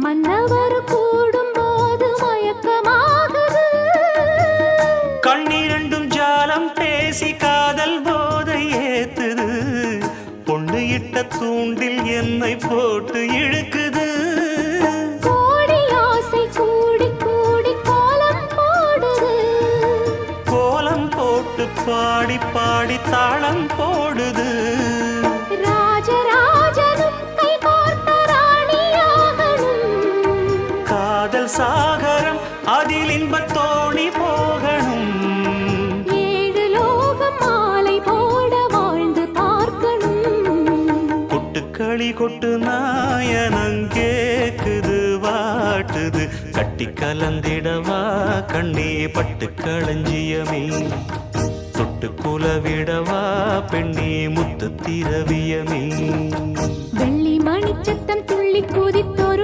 மன்னவர் கூடும் போது மயக்கமாகுது. கண்ணிரண்டும் ஜாலம் பேசி காதல் போதை ஏத்துது. பொண்ணு இட்ட தூண்டில் என்னை போட்டு இழுக்குது. கோடி ஆசை கூடி கூடி கோலம் போடுது. கோலம் போட்டு பாடி பாடி தாளம் போடுது. ராஜராஜனும் கை கோர்த்த ராணியாகணும். காதல் சாகரம் அதில் இன்பத் தோணி போகணும். ஏழு லோகம் மாலை போட வாழ்ந்து பார்க்கணும். கொட்டுக்களி கொட்டு நாயனங் கேக்குது வாட்டுது. கட்டி கலந்திடவா கண்ணே பட்டு களஞ்சியமே. தொட்டு குலவிடவா பெண்ணே முத்து திரவியமே. வெள்ளி மணிச்சத்தம் துள்ளி குதித்தொரு